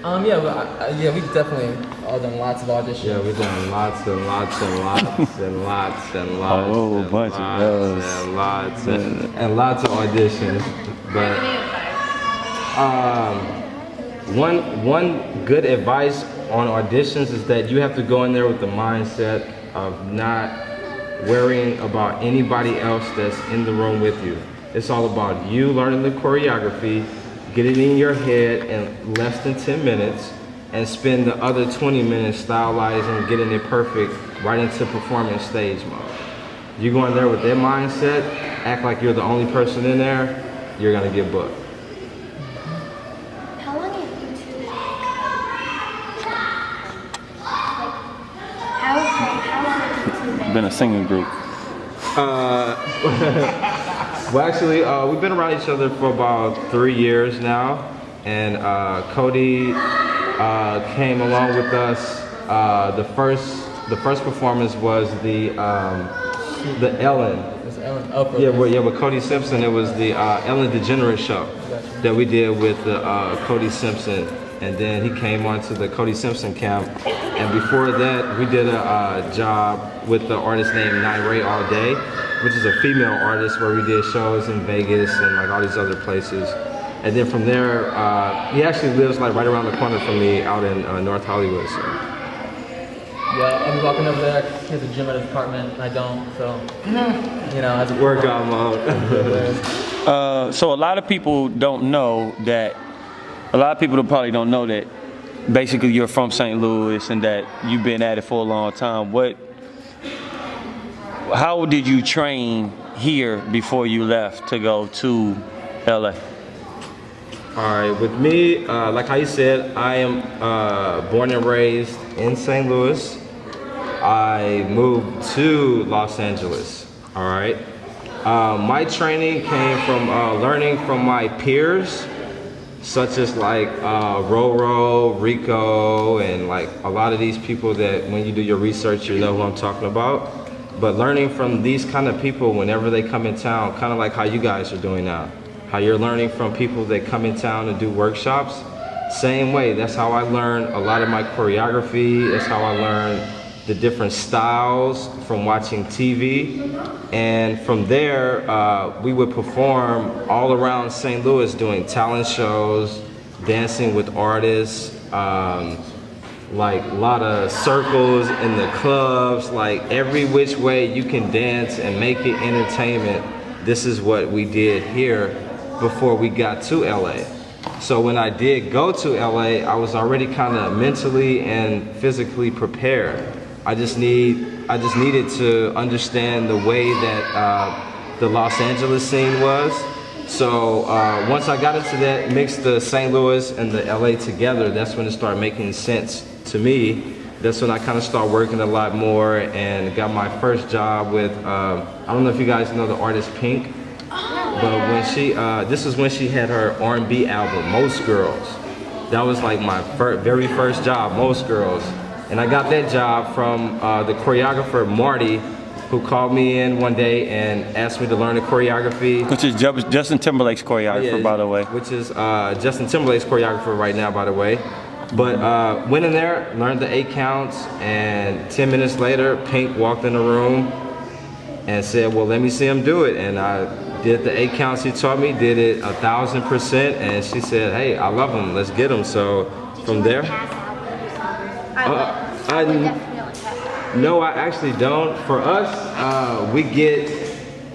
Yeah, we've definitely all done lots of auditions. Yeah, we've done lots and lots and lots and lots and lots and lots of auditions. But one good advice on auditions is that you have to go in there with the mindset of not worrying about anybody else that's in the room with you. It's all about you learning the choreography, get it in your head in less than 10 minutes, and spend the other 20 minutes stylizing, getting it perfect, right into performance stage mode. You go in there with that mindset, act like you're the only person in there, you're gonna get booked. How long have you two how long have you two Been a singing group. Well, actually, we've been around each other for about 3 years now, and Kody came along with us. The first performance was the Ellen. It's Ellen Upper. With Kody Simpson. It was the Ellen DeGeneres show that we did with Kody Simpson, and then he came onto the Kody Simpson camp. And before that, we did a job with the artist named Naire All Day, which is a female artist, where we did shows in Vegas and like all these other places. And then from there, he actually lives like right around the corner from me out in North Hollywood. So. Yeah, I'll be walking over there. He has a gym at his apartment, and I don't, so, as a Workout mode. So a lot of people don't know that, probably don't know that basically you're from St. Louis and that you've been at it for a long time. How did you train here before you left to go to LA? All right, with me, like how you said, I am born and raised in St. Louis. I moved to Los Angeles, all right? My training came from learning from my peers, such as like Roro, Rico, and like a lot of these people that when you do your research, you know who I'm talking about. But learning from these kind of people whenever they come in town, kind of like how you guys are doing now. How you're learning from people that come in town to do workshops. Same way, that's how I learned a lot of my choreography. That's how I learned the different styles from watching TV. And from there, we would perform all around St. Louis doing talent shows, dancing with artists, like a lot of circles in the clubs, like every which way you can dance and make it entertainment. This is what we did here before we got to LA. So when I did go to LA, I was already kind of mentally and physically prepared. I just needed to understand the way that the Los Angeles scene was. So once I got into that, mixed the St. Louis and the LA together, that's when it started making sense to me. That's when I kind of started working a lot more and got my first job with, I don't know if you guys know the artist Pink, but when this is when she had her R&B album, Most Girls. That was like my very first job, Most Girls. And I got that job from the choreographer Marty, who called me in one day and asked me to learn the choreography. Which is Justin Timberlake's choreographer, by the way. Which is Justin Timberlake's choreographer right now, by the way. But went in there, learned the 8 counts, and 10 minutes later, Pink walked in the room and said, well, let me see him do it. And I did the 8 counts he taught me, did it 1,000%, and she said, hey, I love him, let's get him. So from there, no, I actually don't. For us, we get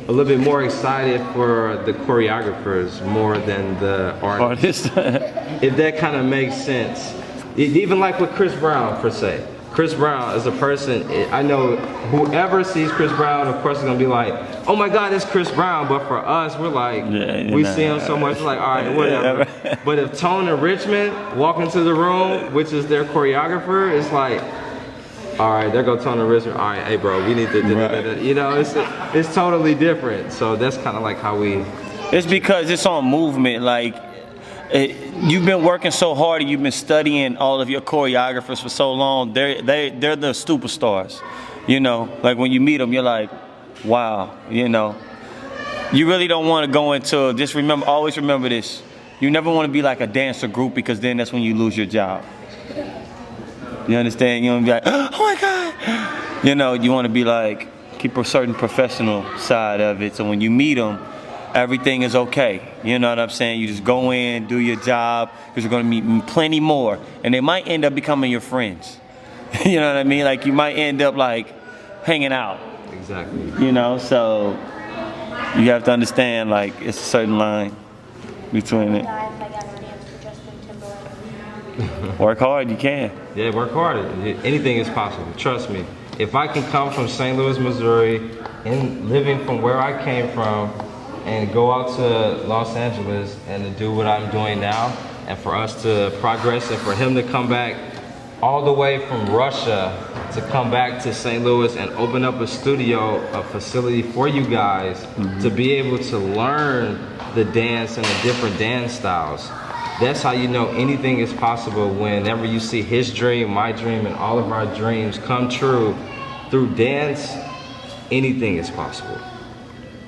a little bit more excited for the choreographers more than the artists. If that kind of makes sense. Even like with Chris Brown, per se. Chris Brown is a person, I know whoever sees Chris Brown, of course, is gonna be like, oh my God, it's Chris Brown. But for us, we're like, we see him so much, we're like, all right, whatever. But if Tone and Richmond walk into the room, which is their choreographer, it's like, all right, there go Tone and Richmond. All right, hey bro, we need to, you know, it's totally different. So that's kind of like how we. It's because it's on movement, like. You've been working so hard and you've been studying all of your choreographers for so long. They're the superstars, you know. Like when you meet them, you're like, wow, you know. You really don't want to go into, just remember, always remember this. You never want to be like a dancer group because then that's when you lose your job. You understand? You want to be like, oh my God. You know, you want to be like, keep a certain professional side of it. So when you meet them, everything is okay. You know what I'm saying? You just go in, do your job, because you're going to meet plenty more. And they might end up becoming your friends. You know what I mean? Like you might end up like hanging out. Exactly. You know, so you have to understand like it's a certain line between it. Guys, I got a dance for Justin Timberlake. Work hard, you can. Yeah, work hard. Anything is possible. Trust me. If I can come from St. Louis, Missouri, and living from where I came from, and go out to Los Angeles and to do what I'm doing now, and for us to progress, and for him to come back all the way from Russia to come back to St. Louis and open up a studio, a facility for you guys to be able to learn the dance and the different dance styles. That's how you know anything is possible. Whenever you see his dream, my dream, and all of our dreams come true through dance, anything is possible.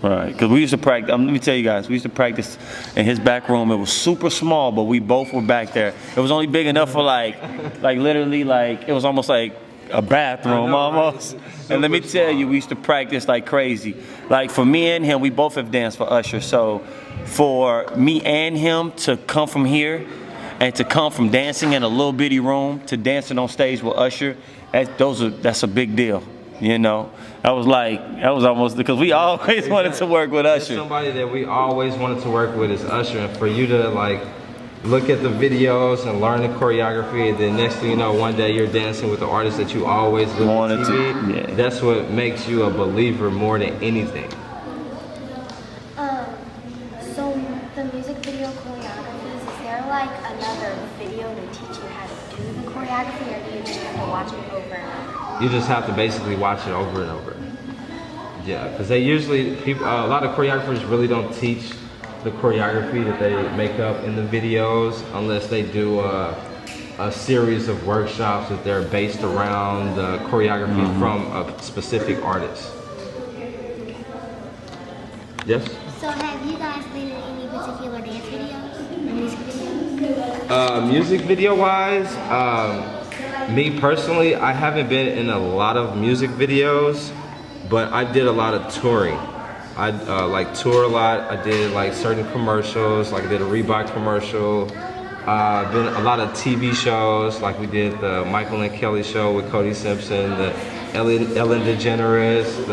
Right, because we used to practice, let me tell you guys, we used to practice in his back room. It was super small, but we both were back there. It was only big enough for like literally like, it was almost like a bathroom almost. And let me tell you, we used to practice like crazy. Like for me and him, we both have danced for Usher. So for me and him to come from here and to come from dancing in a little bitty room to dancing on stage with Usher, that's a big deal. You know, that was almost, because we always wanted to work with Usher. Somebody that we always wanted to work with is Usher, and for you to like look at the videos and learn the choreography, and then next thing you know, one day you're dancing with the artist that you always wanted on TV. Yeah. That's what makes you a believer more than anything. So the music video choreographies, is there like another video to teach you how to do the choreography, or do you just have to watch it over and over? You just have to basically watch it over and over. Yeah, because they usually, a lot of choreographers really don't teach the choreography that they make up in the videos unless they do a series of workshops that they're based around the choreography from a specific artist. Yes? So have you guys been in any particular dance videos or music videos? Music video wise, me personally, I haven't been in a lot of music videos, but I did a lot of touring. I like tour a lot. I did like certain commercials, like I did a Reebok commercial. Been a lot of TV shows, like we did the Michael and Kelly show with Kody Simpson, the Ellen DeGeneres,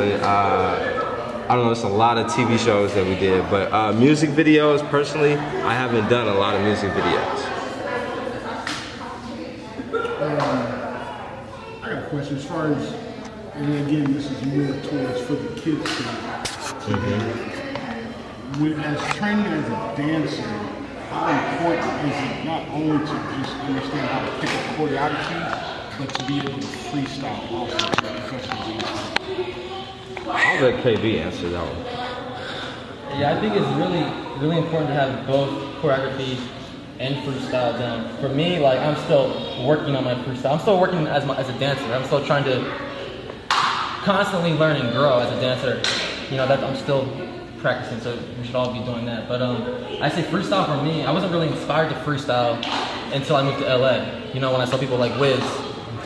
I don't know, it's a lot of TV shows that we did, but music videos, personally, I haven't done a lot of music videos. I got a question as far as, and again, this is more towards for the kids as training as a dancer, how important is it not only to just understand how to pick up choreography, but to be able to freestyle also as a professional dancer? I'll let KB answer that one. Yeah, I think it's really important to have both choreography and freestyle down. For me, like I'm still working on my freestyle. I'm still working as a dancer. I'm still trying to constantly learn and grow as a dancer. You know, that I'm still practicing, so we should all be doing that. But I say freestyle for me, I wasn't really inspired to freestyle until I moved to LA. You know, when I saw people like Wiz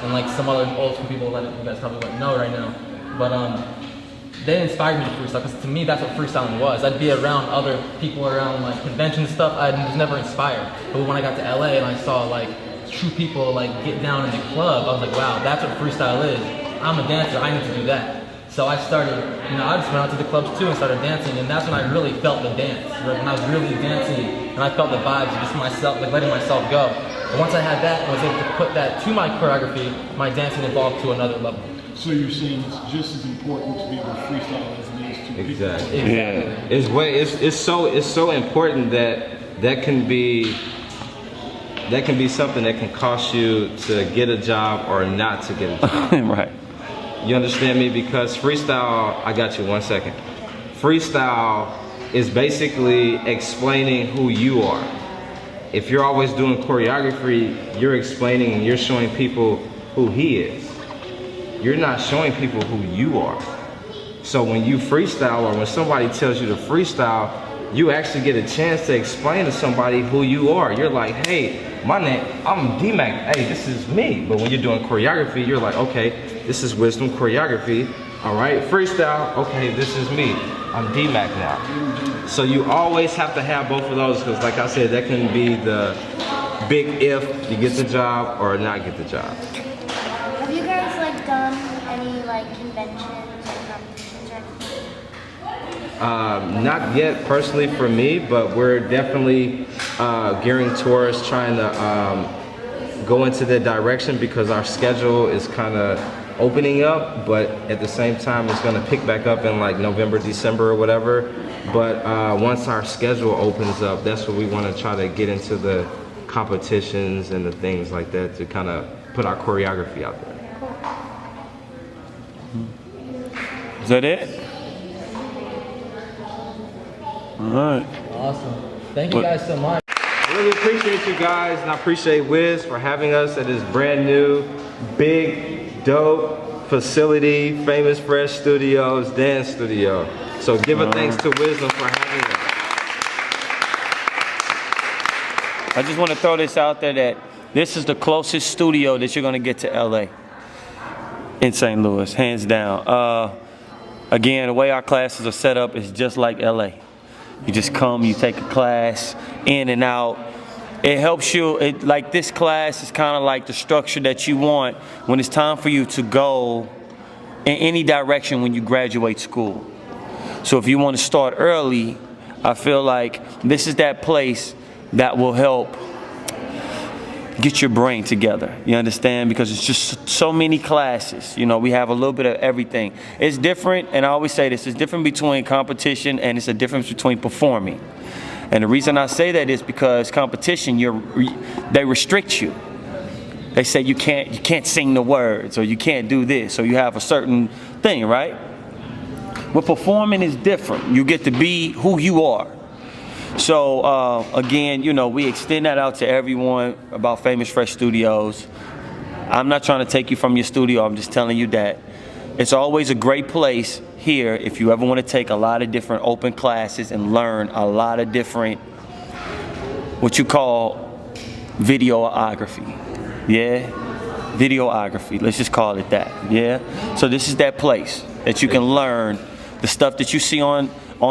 and like some other old school people that you guys probably wouldn't know right now. But they inspired me to freestyle, because to me that's what freestyling was. I'd be around other people, around like convention stuff. I was never inspired. But when I got to LA and I saw like true people like get down in the club, I was like, wow, that's what freestyle is. I'm a dancer, I need to do that. So I started, you know, I just went out to the clubs too and started dancing, and that's when I really felt the dance. When I was really dancing and I felt the vibes, just myself, like letting myself go. And once I had that and was able to put that to my choreography, my dancing evolved to another level. So you're saying it's just as important to be able to freestyle as it is to Exactly. Yeah. It's so important that can be something that can cost you to get a job or not to get a job. Right. You understand me? Because freestyle, I got you 1 second. Freestyle is basically explaining who you are. If you're always doing choreography, you're explaining and you're showing people who he is. You're not showing people who you are. So when you freestyle, or when somebody tells you to freestyle, you actually get a chance to explain to somebody who you are. You're like, hey, my name, I'm DMac. Hey, this is me. But when you're doing choreography, you're like, okay, this is Wisdom choreography. All right, freestyle. Okay, this is me. I'm DMac now. So you always have to have both of those because, like I said, that can be the big if you get the job or not get the job. Have you guys like done any like conventions or competitions or anything? Not yet personally for me, but we're definitely gearing towards trying to go into that direction because our schedule is kind of opening up, but at the same time it's going to pick back up in like November, December or whatever. But once our schedule opens up, that's what we want to try to get into the competitions and the things like that to kind of put our choreography out there. Is that it? All right. Awesome. Thank you guys so much. I really appreciate you guys, and I appreciate Wiz for having us at this brand new, big, dope facility, Famous Fresh Studios, dance studio. So give a thanks to Wisdom for having us. I just want to throw this out there that this is the closest studio that you're going to get to LA in St. Louis, hands down. Again, the way our classes are set up is just like LA. You just come, you take a class, in and out. It helps you, like this class is kind of like the structure that you want when it's time for you to go in any direction when you graduate school. So if you want to start early, I feel like this is that place that will help get your brain together. You understand? Because it's just so many classes. You know, we have a little bit of everything. It's different, and I always say this, it's different between competition and it's a difference between performing. And the reason I say that is because competition, they restrict you. They say you can't sing the words, or you can't do this, or you have a certain thing, right? But performing is different. You get to be who you are. So again, you know, we extend that out to everyone about Famous Fresh Studios. I'm not trying to take you from your studio. I'm just telling you that it's always a great place here if you ever want to take a lot of different open classes and learn a lot of different, what you call videography. Yeah, videography. Let's just call it that. Yeah. So this is that place that you can learn the stuff that you see on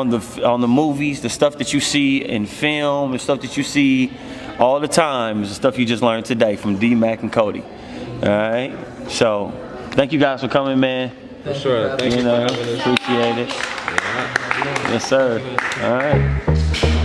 the movies, the stuff that you see in film, the stuff that you see all the time is the stuff you just learned today from DMac and Kody. All right. So thank you guys for coming, man. For sure. Thank you for having us. Appreciate it. Yeah. Yes, sir. All right.